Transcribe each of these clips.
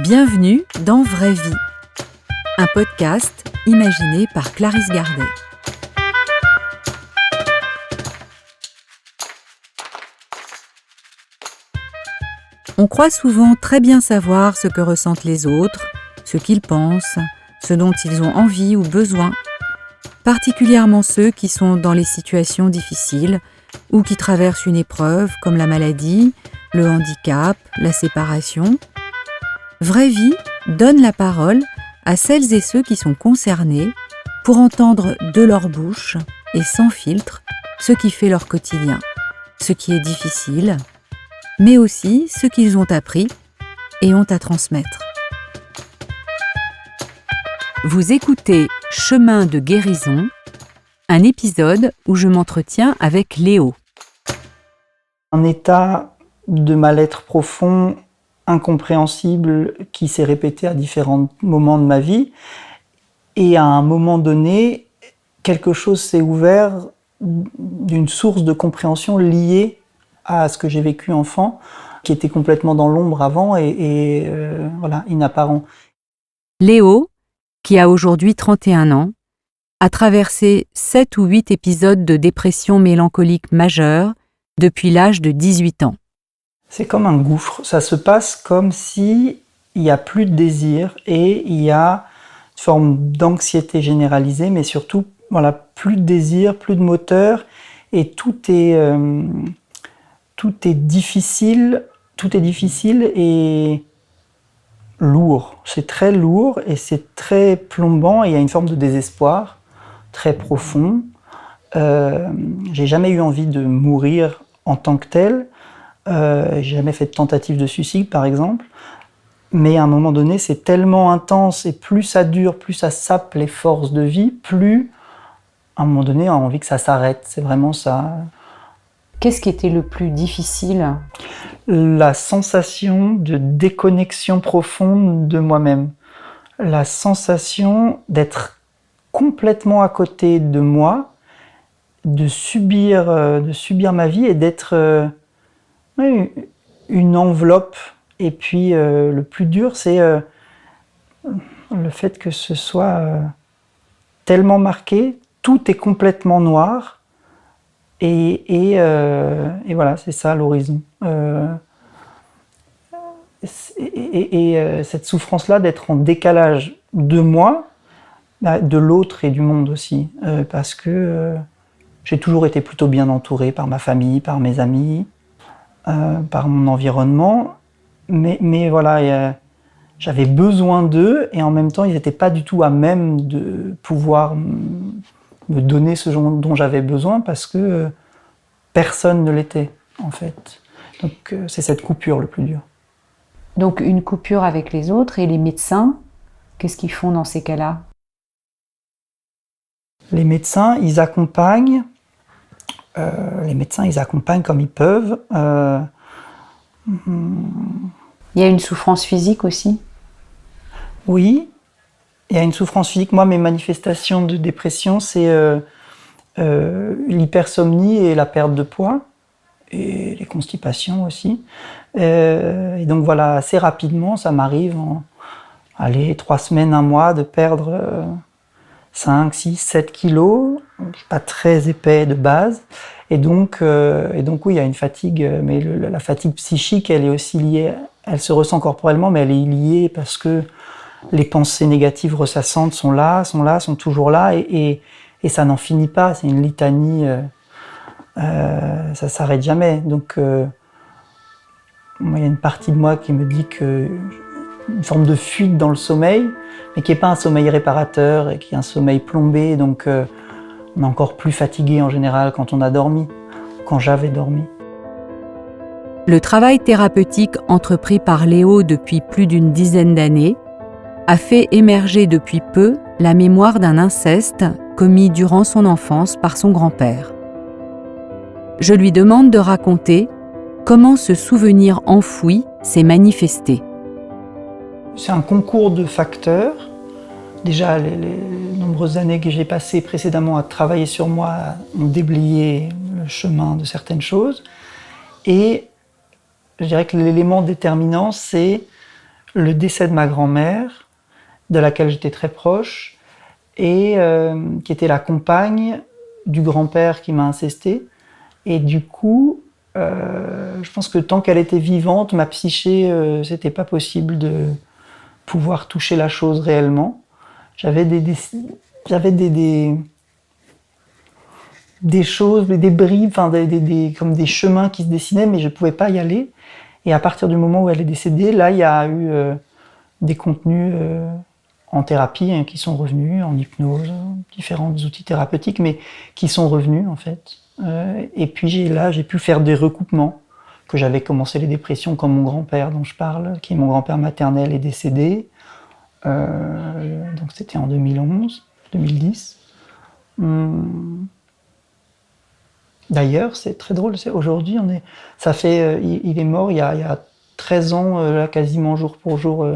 Bienvenue dans Vraie Vie, un podcast imaginé par Clarisse Gardet. On croit souvent très bien savoir ce que ressentent les autres, ce qu'ils pensent, ce dont ils ont envie ou besoin, particulièrement ceux qui sont dans les situations difficiles ou qui traversent une épreuve comme la maladie, le handicap, la séparation. Vraie Vie donne la parole à celles et ceux qui sont concernés pour entendre de leur bouche et sans filtre ce qui fait leur quotidien, ce qui est difficile, mais aussi ce qu'ils ont appris et ont à transmettre. Vous écoutez Chemin de guérison, un épisode où je m'entretiens avec Léo. Un état de mal-être profond, incompréhensible, qui s'est répété à différents moments de ma vie. Et à un moment donné, quelque chose s'est ouvert d'une source de compréhension liée à ce que j'ai vécu enfant, qui était complètement dans l'ombre avant et inapparent. Léo, qui a aujourd'hui 31 ans, a traversé 7 ou 8 épisodes de dépression mélancolique majeure depuis l'âge de 18 ans. C'est comme un gouffre, ça se passe comme s'il n'y a plus de désir et il y a une forme d'anxiété généralisée, mais surtout plus de désir, plus de moteur, et tout est difficile et lourd. C'est très lourd et c'est très plombant, et il y a une forme de désespoir très profond. J'ai jamais eu envie de mourir en tant que tel. J'ai jamais fait de tentative de suicide, par exemple. Mais à un moment donné, c'est tellement intense, et plus ça dure, plus ça sape les forces de vie, plus, à un moment donné, on a envie que ça s'arrête. C'est vraiment ça. Qu'est-ce qui était le plus difficile ? La sensation de déconnexion profonde de moi-même. La sensation d'être complètement à côté de moi, de subir ma vie et d'être une enveloppe. Et puis le plus dur, c'est le fait que ce soit tellement marqué, tout est complètement noir, et voilà, c'est ça l'horizon. Cette souffrance-là d'être en décalage de moi, de l'autre et du monde aussi, parce que j'ai toujours été plutôt bien entouré par ma famille, par mes amis, par mon environnement, mais voilà, j'avais besoin d'eux, et en même temps ils n'étaient pas du tout à même de pouvoir me donner ce dont j'avais besoin, parce que personne ne l'était en fait. Donc c'est cette coupure le plus dur. Donc une coupure avec les autres, et les médecins, qu'est-ce qu'ils font dans ces cas-là ? Les médecins, ils accompagnent comme ils peuvent. Il y a une souffrance physique aussi ? Oui, il y a une souffrance physique. Moi, mes manifestations de dépression, c'est l'hypersomnie et la perte de poids, et les constipations aussi. Et donc voilà, assez rapidement, ça m'arrive en 3 semaines, 1 mois, de perdre 5, 6, 7 kilos. Je ne suis pas très épais de base. Et donc oui, il y a une fatigue, mais la fatigue psychique, elle est aussi liée, elle se ressent corporellement, mais elle est liée parce que les pensées négatives ressassantes sont toujours là, et ça n'en finit pas, c'est une litanie, ça s'arrête jamais. Donc il y a une partie de moi qui me dit que une forme de fuite dans le sommeil, mais qui n'est pas un sommeil réparateur, et qui est un sommeil plombé, donc on est encore plus fatigué en général quand on a dormi, quand j'avais dormi. Le travail thérapeutique entrepris par Léo depuis plus d'une dizaine d'années a fait émerger depuis peu la mémoire d'un inceste commis durant son enfance par son grand-père. Je lui demande de raconter comment ce souvenir enfoui s'est manifesté. C'est un concours de facteurs. Déjà, les nombreuses années que j'ai passées précédemment à travailler sur moi ont déblayé le chemin de certaines choses. Et je dirais que l'élément déterminant, c'est le décès de ma grand-mère, de laquelle j'étais très proche, et qui était la compagne du grand-père qui m'a incesté. Et du coup, je pense que tant qu'elle était vivante, ma psyché, c'était pas possible de pouvoir toucher la chose réellement. J'avais j'avais des choses, des bribes, enfin comme des chemins qui se dessinaient, mais je ne pouvais pas y aller. Et à partir du moment où elle est décédée, là, il y a eu des contenus en thérapie hein, qui sont revenus, en hypnose, différents outils thérapeutiques, mais qui sont revenus en fait. Et puis j'ai pu faire des recoupements, que j'avais commencé les dépressions comme mon grand-père dont je parle, qui est mon grand-père maternel, est décédé. Donc c'était en 2011, 2010. D'ailleurs, c'est très drôle, aujourd'hui, il est mort il y a 13 ans, là, quasiment jour pour jour,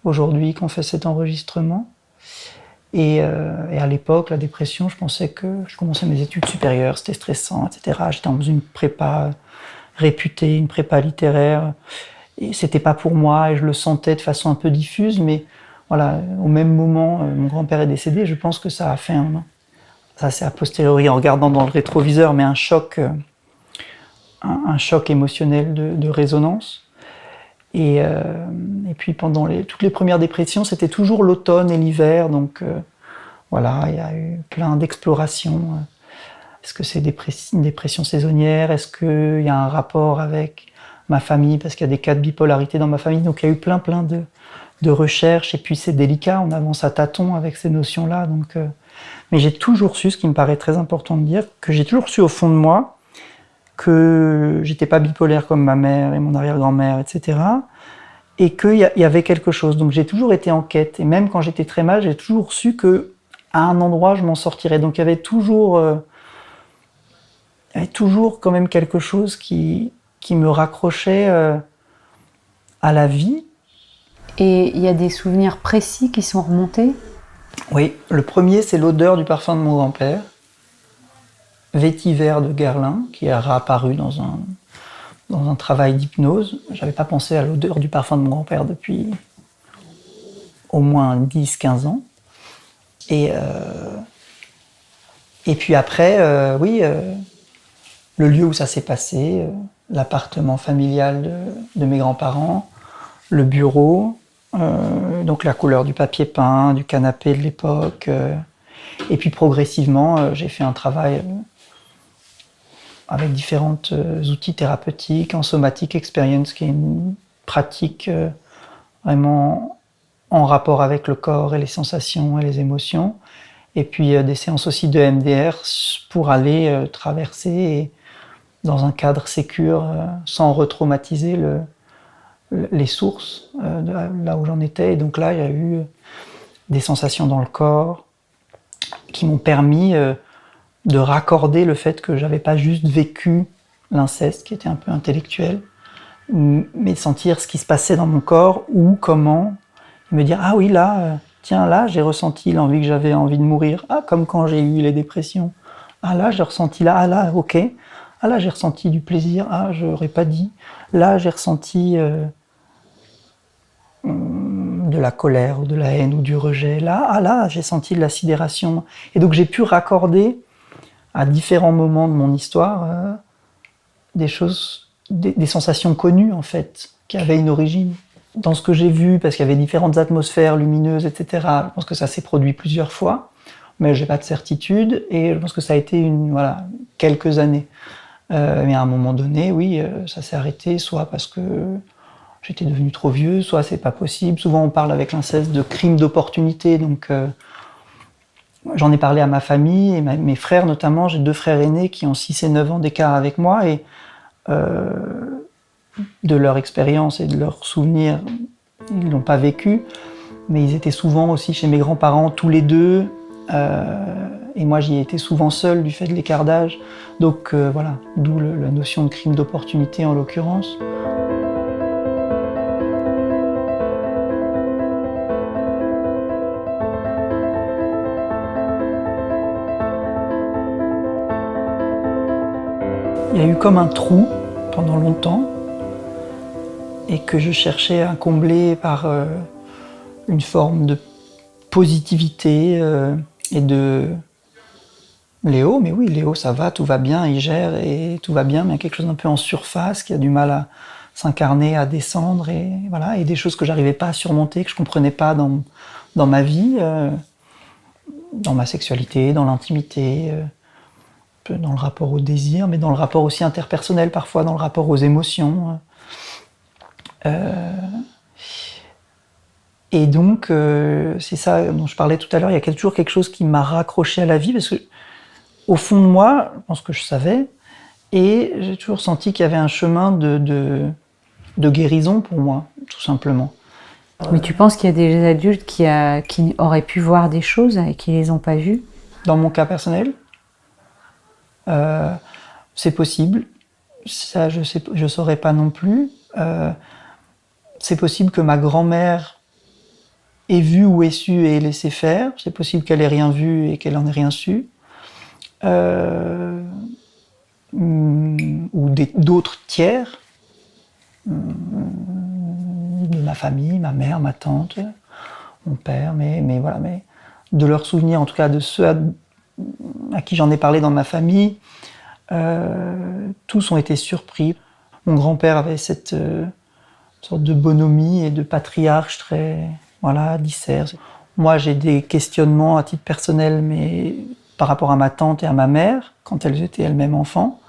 aujourd'hui, qu'on fait cet enregistrement. Et à l'époque, la dépression, je pensais que je commençais mes études supérieures, c'était stressant, etc. J'étais dans une prépa réputée, une prépa littéraire, et c'était pas pour moi, et je le sentais de façon un peu diffuse, mais voilà, au même moment, mon grand-père est décédé, je pense que ça a fait ça c'est a posteriori en regardant dans le rétroviseur, mais un choc émotionnel de résonance. Et puis pendant toutes les premières dépressions, c'était toujours l'automne et l'hiver, donc voilà, il y a eu plein d'explorations. Est-ce que c'est une dépression saisonnière? Est-ce qu'il y a un rapport avec ma famille? Parce qu'il y a des cas de bipolarité dans ma famille, donc il y a eu plein de recherches, et puis c'est délicat, on avance à tâtons avec ces notions-là, mais j'ai toujours su, ce qui me paraît très important de dire, que j'ai toujours su au fond de moi que j'étais pas bipolaire comme ma mère et mon arrière-grand-mère, etc. Et qu'il y avait quelque chose. Donc j'ai toujours été en quête. Et même quand j'étais très mal, j'ai toujours su que à un endroit, je m'en sortirais. Donc il y avait toujours quand même quelque chose qui me raccrochait à la vie. Et il y a des souvenirs précis qui sont remontés? Oui, le premier, c'est l'odeur du parfum de mon grand-père. Vétiver de Guerlain, qui est réapparu dans un travail d'hypnose. J'avais pas pensé à l'odeur du parfum de mon grand-père depuis au moins 10-15 ans. Et puis après, le lieu où ça s'est passé, l'appartement familial de mes grands-parents, le bureau, donc la couleur du papier peint, du canapé de l'époque. Et puis progressivement, j'ai fait un travail avec différents outils thérapeutiques, en somatic experience, qui est une pratique vraiment en rapport avec le corps et les sensations et les émotions. Et puis des séances aussi de MDR pour aller traverser dans un cadre sécure, sans retraumatiser les sources de là où j'en étais. Et donc là, il y a eu des sensations dans le corps qui m'ont permis de raccorder le fait que j'avais pas juste vécu l'inceste, qui était un peu intellectuel, mais de sentir ce qui se passait dans mon corps, ou comment, me dire, ah oui, là, tiens, là, j'ai ressenti l'envie que j'avais envie de mourir, ah, comme quand j'ai eu les dépressions, ah là, j'ai ressenti là, ah là, ok, ah là, j'ai ressenti du plaisir, ah, j'aurais pas dit, là, j'ai ressenti de la colère, ou de la haine, ou du rejet, là, ah là, j'ai senti de la sidération, et donc j'ai pu raccorder à différents moments de mon histoire, des choses, des sensations connues en fait, qui avaient une origine. Dans ce que j'ai vu, parce qu'il y avait différentes atmosphères lumineuses, etc., je pense que ça s'est produit plusieurs fois, mais j'ai pas de certitude, et je pense que ça a été quelques années. Mais à un moment donné, oui, ça s'est arrêté, soit parce que j'étais devenu trop vieux, soit c'est pas possible. Souvent on parle avec l'inceste de crime d'opportunité, donc j'en ai parlé à ma famille, et mes frères notamment. J'ai 2 frères aînés qui ont 6 et 9 ans d'écart avec moi, et de leur expérience et de leurs souvenirs, ils ne l'ont pas vécu, mais ils étaient souvent aussi chez mes grands-parents, tous les deux, et moi j'y ai été souvent seul du fait de l'écart d'âge, donc voilà, d'où la notion de crime d'opportunité en l'occurrence. Il y a eu comme un trou pendant longtemps, et que je cherchais à combler par une forme de positivité et de... Léo, mais oui, Léo, ça va, tout va bien, il gère et tout va bien, mais il y a quelque chose d'un peu en surface qui a du mal à s'incarner, à descendre, et voilà, et des choses que j'arrivais pas à surmonter, que je comprenais pas dans ma vie, dans ma sexualité, dans l'intimité, dans le rapport au désir, mais dans le rapport aussi interpersonnel parfois, dans le rapport aux émotions. Et donc, c'est ça dont je parlais tout à l'heure, il y a toujours quelque chose qui m'a raccroché à la vie, parce que au fond de moi, je pense que je savais, et j'ai toujours senti qu'il y avait un chemin de guérison pour moi, tout simplement. Mais tu penses qu'il y a des adultes qui auraient pu voir des choses et qui les ont pas vues? Dans mon cas personnel, c'est possible. Ça, je saurais pas non plus. C'est possible que ma grand-mère ait vu ou ait su et ait laissé faire. C'est possible qu'elle ait rien vu et qu'elle en ait rien su. Ou d'autres tiers de ma famille, ma mère, ma tante, mon père, mais voilà, mais de leurs souvenirs, en tout cas de ceux à qui j'en ai parlé dans ma famille, tous ont été surpris. Mon grand-père avait cette sorte de bonhomie et de patriarche très, voilà, disert. Moi, j'ai des questionnements à titre personnel, mais par rapport à ma tante et à ma mère, quand elles étaient elles-mêmes enfants,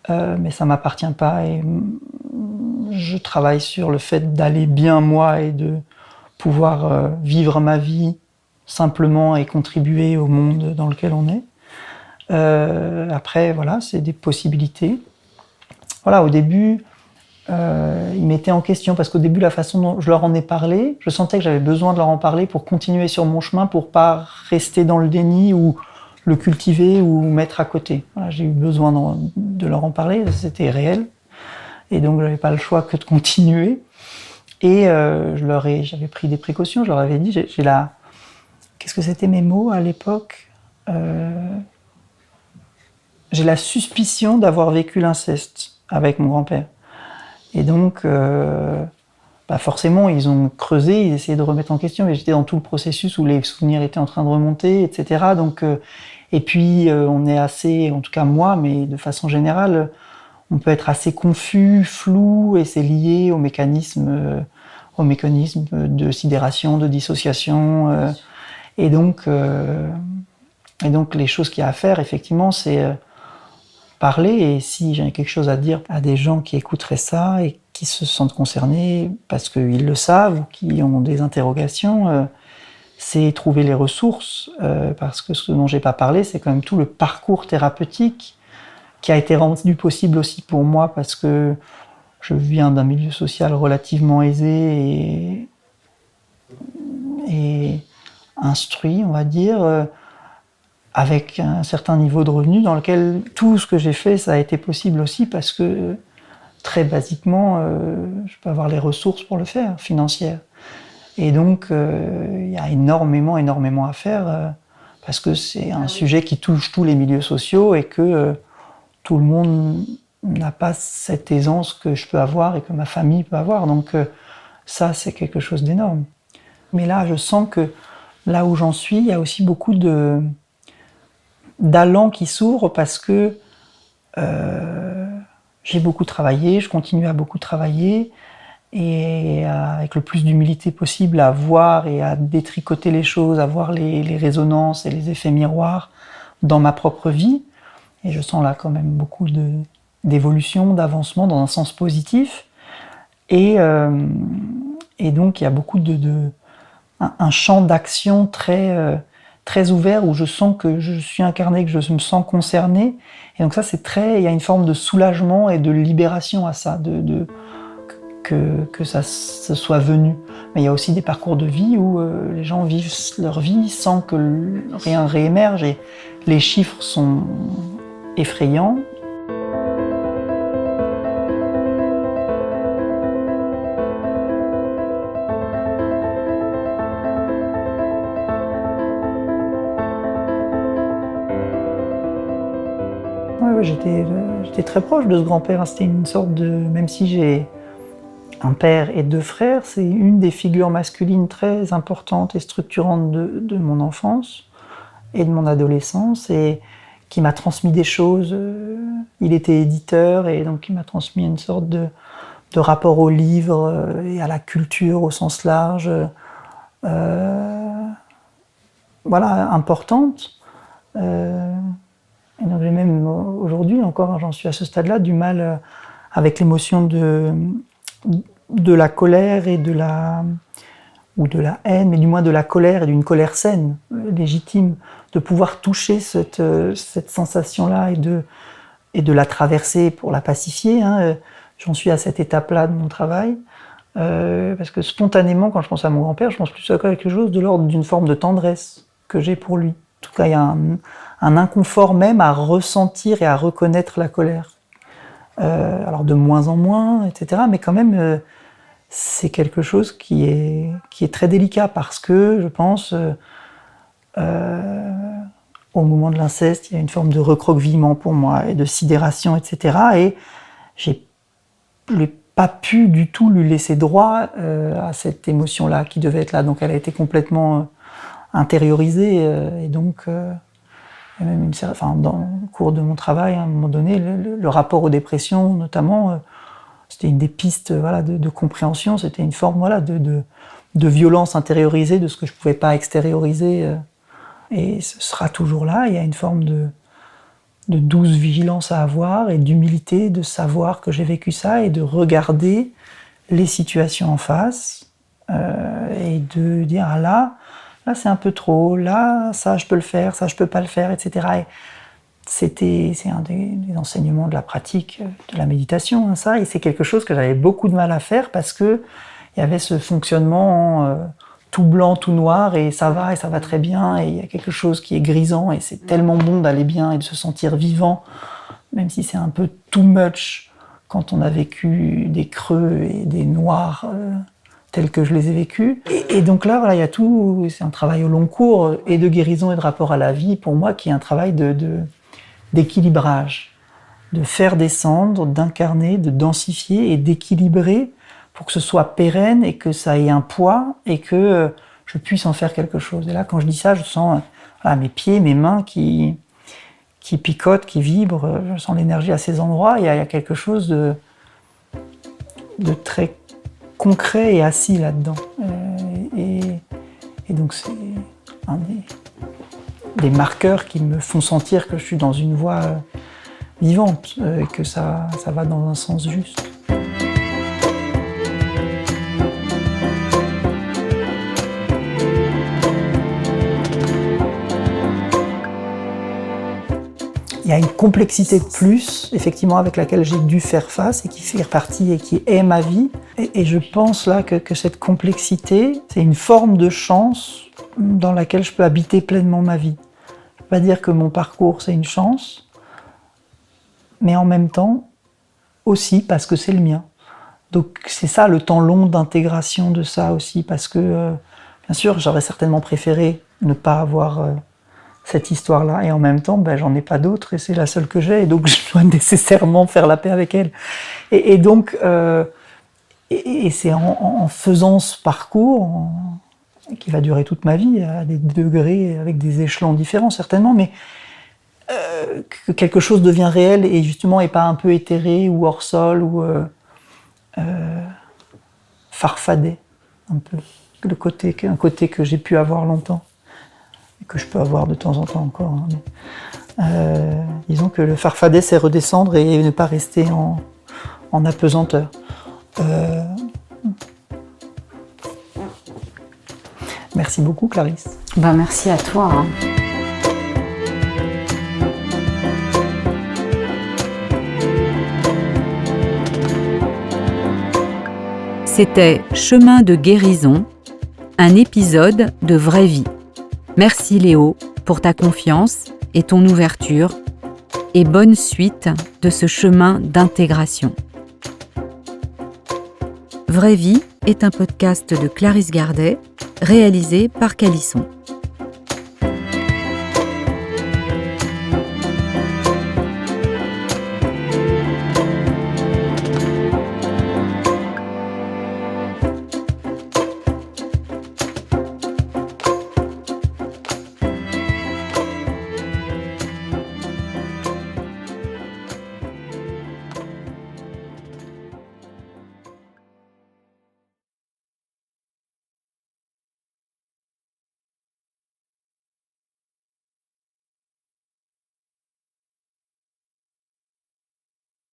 mais ça m'appartient pas, et je travaille sur le fait d'aller bien moi et de pouvoir vivre ma vie simplement et contribuer au monde dans lequel on est. Après, voilà, c'est des possibilités. Voilà, au début, ils mettaient en question, parce qu'au début, la façon dont je leur en ai parlé, je sentais que j'avais besoin de leur en parler pour continuer sur mon chemin, pour pas rester dans le déni ou le cultiver ou mettre à côté. Voilà, j'ai eu besoin de leur en parler, c'était réel. Et donc, j'avais pas le choix que de continuer. Et j'avais pris des précautions, je leur avais dit, qu'est-ce que c'était mes mots à l'époque? J'ai la suspicion d'avoir vécu l'inceste avec mon grand-père. Et donc, forcément, ils ont creusé, ils essayaient de remettre en question, mais j'étais dans tout le processus où les souvenirs étaient en train de remonter, etc. Donc, et puis, on est assez, en tout cas moi, mais de façon générale, on peut être assez confus, flou, et c'est lié au mécanisme de sidération, de dissociation. Et donc, les choses qu'il y a à faire, effectivement, c'est parler. Et si j'ai quelque chose à dire à des gens qui écouteraient ça et qui se sentent concernés parce qu'ils le savent ou qui ont des interrogations, c'est trouver les ressources. Parce que ce dont j'ai pas parlé, c'est quand même tout le parcours thérapeutique qui a été rendu possible aussi pour moi, parce que je viens d'un milieu social relativement aisé et instruit, on va dire, avec un certain niveau de revenu dans lequel tout ce que j'ai fait, ça a été possible aussi parce que, très basiquement, je peux avoir les ressources pour le faire, financières. Et donc, il y a énormément à faire, parce que c'est un sujet qui touche tous les milieux sociaux et que tout le monde n'a pas cette aisance que je peux avoir et que ma famille peut avoir. Donc ça, c'est quelque chose d'énorme. Mais là, je sens que là où j'en suis, il y a aussi beaucoup d'allant qui s'ouvre, parce que j'ai beaucoup travaillé, je continue à beaucoup travailler, et avec le plus d'humilité possible à voir et à détricoter les choses, à voir les résonances et les effets miroirs dans ma propre vie. Et je sens là quand même beaucoup d'évolution, d'avancement dans un sens positif. Et donc il y a beaucoup un champ d'action très ouvert, où je sens que je suis incarné, que je me sens concerné. Et donc ça, il y a une forme de soulagement et de libération à ça, que ça se soit venu. Mais il y a aussi des parcours de vie où les gens vivent leur vie sans que rien réémerge, et les chiffres sont effrayants. Ouais, j'étais très proche de ce grand-père. C'était une sorte de... Même si j'ai un père et 2 frères, c'est une des figures masculines très importantes et structurantes de mon enfance et de mon adolescence, et qui m'a transmis des choses. Il était éditeur, et donc il m'a transmis une sorte de rapport au livre et à la culture au sens large, importante. Et donc j'ai même aujourd'hui, encore j'en suis à ce stade-là, du mal avec l'émotion de la colère et de la haine, mais du moins de la colère, et d'une colère saine, légitime, de pouvoir toucher cette sensation-là et de la traverser pour la pacifier. J'en suis à cette étape-là de mon travail, parce que spontanément, quand je pense à mon grand-père, je pense plus à quelque chose de l'ordre d'une forme de tendresse que j'ai pour lui. En tout cas, il y a un inconfort même à ressentir et à reconnaître la colère. Alors de moins en moins, etc. Mais quand même, c'est quelque chose qui est très délicat, parce que, je pense, au moment de l'inceste, il y a une forme de recroquevillement pour moi, et de sidération, etc. Et je n'ai pas pu du tout lui laisser droit à cette émotion-là qui devait être là. Donc elle a été complètement intériorisée, et donc il y a même dans le cours de mon travail, à un moment donné, le rapport aux dépressions, notamment, c'était une des pistes de compréhension. C'était une forme de violence intériorisée de ce que je ne pouvais pas extérioriser, et ce sera toujours là. Il y a une forme de douce vigilance à avoir, et d'humilité de savoir que j'ai vécu ça, et de regarder les situations en face, et de dire là c'est un peu trop, là ça je peux le faire, ça je peux pas le faire, etc. Et c'est un des enseignements de la pratique de la méditation, ça, et c'est quelque chose que j'avais beaucoup de mal à faire, parce que il y avait ce fonctionnement tout blanc, tout noir, et ça va très bien, et il y a quelque chose qui est grisant, et c'est tellement bon d'aller bien et de se sentir vivant, même si c'est un peu too much quand on a vécu des creux et des noirs tels que je les ai vécus. Et donc là, il y a tout, c'est un travail au long cours, et de guérison et de rapport à la vie, pour moi, qui est un travail d'équilibrage, de faire descendre, d'incarner, de densifier et d'équilibrer, pour que ce soit pérenne et que ça ait un poids, et que je puisse en faire quelque chose. Et là, quand je dis ça, je sens mes pieds, mes mains qui picotent, qui vibrent, je sens l'énergie à ces endroits. Il y a quelque chose de très concret et assis là-dedans. Et donc c'est un des marqueurs qui me font sentir que je suis dans une voie vivante, et que ça va dans un sens juste. Il y a une complexité de plus, effectivement, avec laquelle j'ai dû faire face, et qui fait partie et qui est ma vie. Et je pense là que cette complexité, c'est une forme de chance dans laquelle je peux habiter pleinement ma vie. Je ne peux pas dire que mon parcours, c'est une chance, mais en même temps, aussi parce que c'est le mien. Donc c'est ça, le temps long d'intégration de ça aussi, parce que, bien sûr, j'aurais certainement préféré ne pas avoir cette histoire-là, et en même temps, j'en ai pas d'autre, et c'est la seule que j'ai, et donc je dois nécessairement faire la paix avec elle. Et donc, c'est en faisant ce parcours, qui va durer toute ma vie, à des degrés, avec des échelons différents certainement, mais que quelque chose devient réel, et justement, et pas un peu éthéré, ou hors sol, ou farfadé, un peu, un côté que j'ai pu avoir longtemps, que je peux avoir de temps en temps encore. Disons que le farfadet, c'est redescendre et ne pas rester en apesanteur. Merci beaucoup, Clarisse. Merci à toi. C'était Chemin de guérison, un épisode de Vraie Vie. Merci Léo pour ta confiance et ton ouverture, et bonne suite de ce chemin d'intégration. Vraie Vie est un podcast de Clarisse Gardet, réalisé par Calisson.